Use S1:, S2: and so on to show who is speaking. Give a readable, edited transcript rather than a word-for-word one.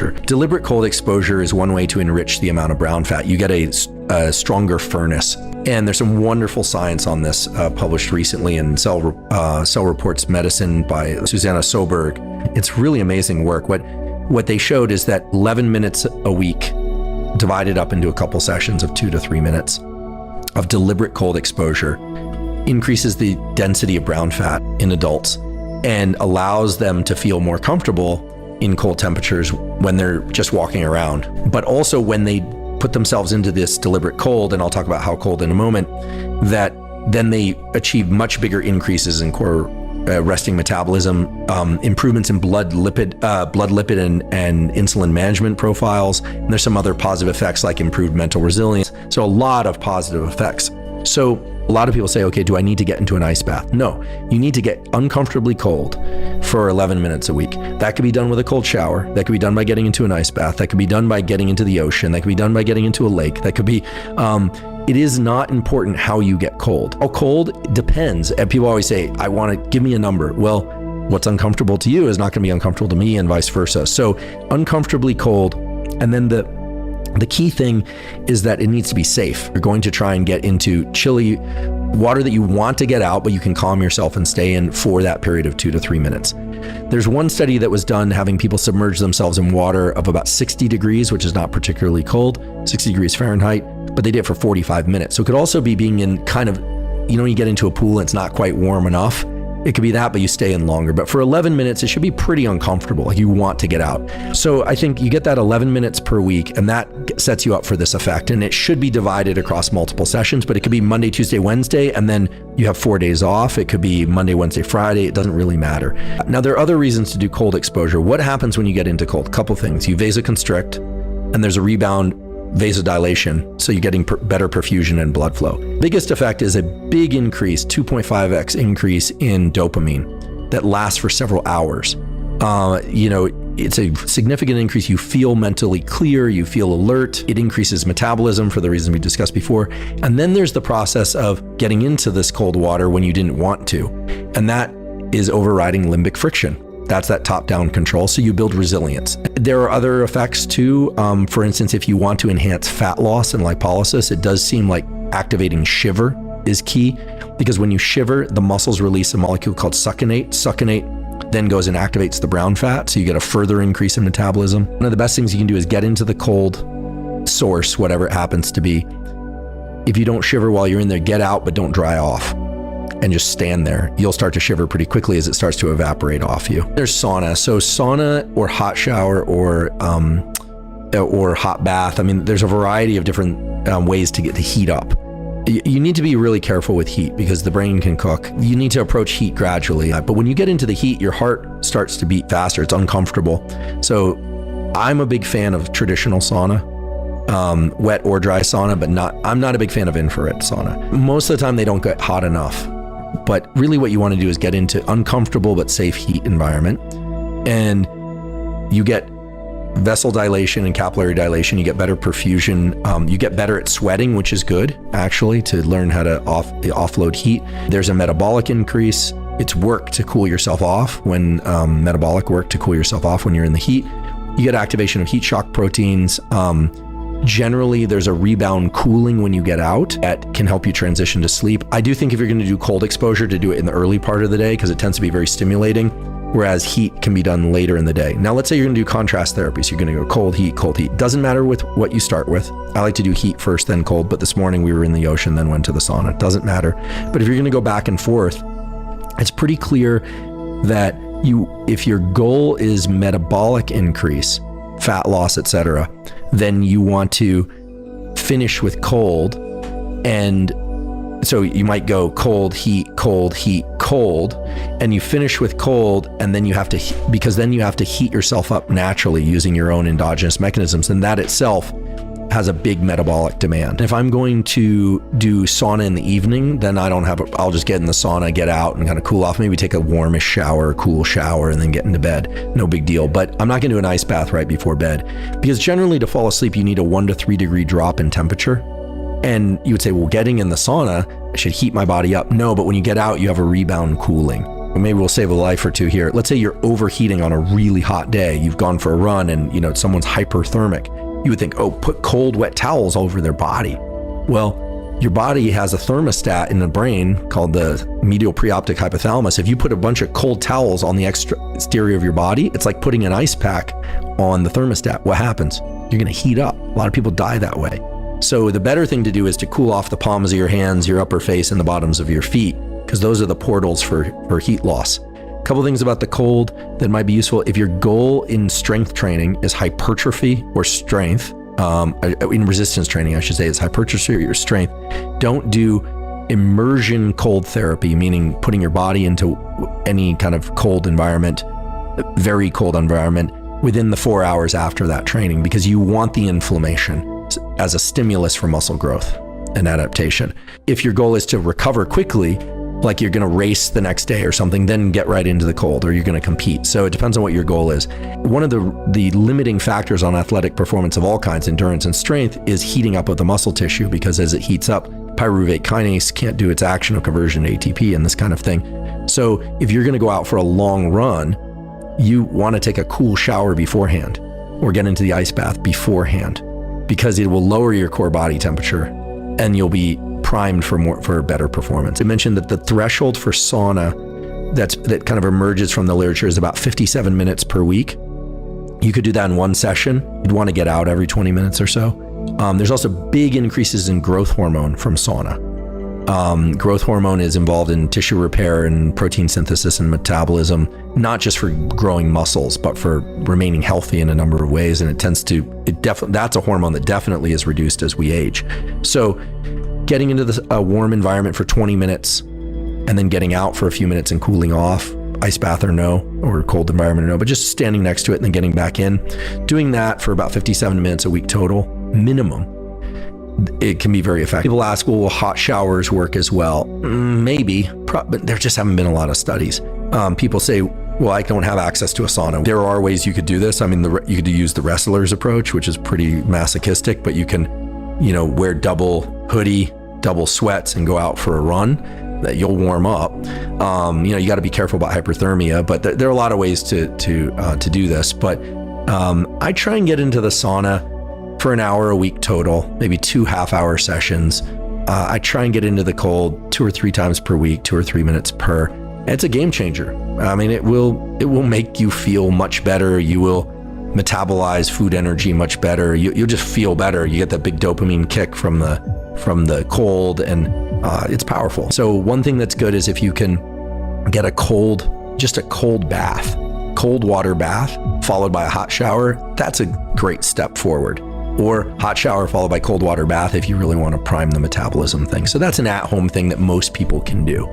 S1: exposure. Deliberate cold exposure is one way to enrich the amount of brown fat. You get a stronger furnace. And there's some wonderful science on this published recently in Cell Reports Medicine by Susanna Soberg. It's really amazing work. What they showed is that 11 minutes a week divided up into a couple sessions of 2 to 3 minutes of deliberate cold exposure increases the density of brown fat in adults and allows them to feel more comfortable in cold temperatures when they're just walking around. But also when they put themselves into this deliberate cold, and I'll talk about how cold in a moment, that then they achieve much bigger increases in core resting metabolism, improvements in blood lipid and insulin management profiles. And there's some other positive effects like improved mental resilience. So a lot of positive effects. So a lot of people say, okay, do I need to get into an ice bath? No, you need to get uncomfortably cold for 11 minutes a week. That could be done with a cold shower. That could be done by getting into an ice bath. That could be done by getting into the ocean. That could be done by getting into a lake. That could be, it is not important how you get cold. How cold depends. And people always say, I want to give me a number. Well, what's uncomfortable to you is not going to be uncomfortable to me and vice versa. So uncomfortably cold. And then the key thing is that it needs to be safe. You're going to try and get into chilly water that you want to get out, but you can calm yourself and stay in for that period of 2 to 3 minutes. There's one study that was done having people submerge themselves in water of about 60 degrees, which is not particularly cold, 60 degrees Fahrenheit, but they did it for 45 minutes. So it could also be being in kind of, you get into a pool and it's not quite warm enough. It could be that, but you stay in longer. But for 11 minutes, it should be pretty uncomfortable. Like you want to get out. So I think you get that 11 minutes per week, and that sets you up for this effect. And it should be divided across multiple sessions, but it could be Monday, Tuesday, Wednesday, and then you have 4 days off. It could be Monday, Wednesday, Friday. It doesn't really matter. Now, there are other reasons to do cold exposure. What happens when you get into cold? A couple things. You vasoconstrict, and there's a rebound vasodilation, so you're getting better perfusion and blood flow. Biggest effect is a big increase, 2.5x increase in dopamine that lasts for several hours. It's a significant increase. You feel mentally clear, you feel alert. It increases metabolism for the reasons we discussed before. And then there's the process of getting into this cold water when you didn't want to. And that is overriding limbic friction. That's that top-down control. So you build resilience. There are other effects too. For instance, if you want to enhance fat loss and lipolysis, it does seem like activating shiver is key, because when you shiver, the muscles release a molecule called succinate. Succinate then goes and activates the brown fat. So you get a further increase in metabolism. One of the best things you can do is get into the cold source, whatever it happens to be. If you don't shiver while you're in there, get out, but don't dry off. And just stand there. You'll start to shiver pretty quickly as it starts to evaporate off you. There's sauna. So sauna or hot shower or hot bath. I mean, there's a variety of different ways to get the heat up. You need to be really careful with heat because the brain can cook. You need to approach heat gradually. But when you get into the heat, your heart starts to beat faster. It's uncomfortable. So I'm a big fan of traditional sauna. Wet or dry sauna, but I'm not a big fan of infrared sauna. Most of the time they don't get hot enough. But really what you want to do is get into uncomfortable but safe heat environment. And you get vessel dilation and capillary dilation. You get better perfusion. You get better at sweating, which is good, actually, to learn how to offload heat. There's a metabolic increase. It's work to cool yourself off when metabolic work to cool yourself off when you're in the heat. You get activation of heat shock proteins. Generally, there's a rebound cooling when you get out that can help you transition to sleep. I do think if you're going to do cold exposure, to do it in the early part of the day because it tends to be very stimulating, whereas heat can be done later in the day. Now, let's say you're going to do contrast therapy. So you're going to go cold, heat, cold, heat. Doesn't matter with what you start with. I like to do heat first, then cold. But this morning we were in the ocean, then went to the sauna. Doesn't matter. But if you're going to go back and forth, it's pretty clear that if your goal is metabolic increase, fat loss, etc., then you want to finish with cold. And so you might go cold, heat, cold, heat, cold, and you finish with cold, and then you have to, because then you have to heat yourself up naturally using your own endogenous mechanisms, and that itself has a big metabolic demand. If I'm going to do sauna in the evening, then I'll just get in the sauna, get out and kind of cool off, maybe take a warmish shower, cool shower, and then get into bed. No big deal. But I'm not going to do an ice bath right before bed, because generally to fall asleep, you need a 1 to 3 degree drop in temperature. And you would say, well, getting in the sauna should heat my body up. No, but when you get out, you have a rebound cooling. maybe we'll save a life or two here. Let's say you're overheating on a really hot day. You've gone for a run and someone's hyperthermic. You would think, oh, put cold, wet towels over their body. Well, your body has a thermostat in the brain called the medial preoptic hypothalamus. If you put a bunch of cold towels on the exterior of your body, it's like putting an ice pack on the thermostat. What happens? You're going to heat up. A lot of people die that way. So the better thing to do is to cool off the palms of your hands, your upper face, and the bottoms of your feet, because those are the portals for heat loss. A couple things about the cold that might be useful. If your goal in strength training is hypertrophy or strength, in resistance training, I should say, is hypertrophy or strength, don't do immersion cold therapy, meaning putting your body into any kind of cold environment, very cold environment, within the 4 hours after that training, because you want the inflammation as a stimulus for muscle growth and adaptation. If your goal is to recover quickly, like you're going to race the next day or something, then get right into the cold, or you're going to compete. So it depends on what your goal is. One of the limiting factors on athletic performance of all kinds, endurance and strength, is heating up of the muscle tissue, because as it heats up, pyruvate kinase can't do its action of conversion to ATP and this kind of thing. So if you're going to go out for a long run, you want to take a cool shower beforehand or get into the ice bath beforehand, because it will lower your core body temperature and you'll be primed for better performance. I mentioned that the threshold for sauna that kind of emerges from the literature is about 57 minutes per week. You could do that in one session. You'd want to get out every 20 minutes or so. There's also big increases in growth hormone from sauna. Growth hormone is involved in tissue repair and protein synthesis and metabolism, not just for growing muscles, but for remaining healthy in a number of ways. And that's a hormone that definitely is reduced as we age. So getting into a warm environment for 20 minutes and then getting out for a few minutes and cooling off, ice bath or no, or cold environment or no, but just standing next to it and then getting back in, doing that for about 57 minutes a week total, minimum, it can be very effective. People ask, well, will hot showers work as well? Maybe, but there just haven't been a lot of studies. People say, well, I don't have access to a sauna. There are ways you could do this. I mean, you could use the wrestler's approach, which is pretty masochistic, but you can wear double hoodie, double sweats and go out for a run, that you'll warm up. You got to be careful about hyperthermia, but there are a lot of ways to do this. But I try and get into the sauna for an hour a week total, maybe 2 half-hour sessions. I try and get into the cold 2 or 3 times per week, 2 or 3 minutes per. It's a game changer. I mean, it will make you feel much better. You will metabolize food energy much better. You'll just feel better. You get that big dopamine kick from the cold, and it's powerful. So one thing that's good is if you can get just a cold bath, cold water bath followed by a hot shower, that's a great step forward. Or hot shower followed by cold water bath if you really want to prime the metabolism thing. So that's an at-home thing that most people can do.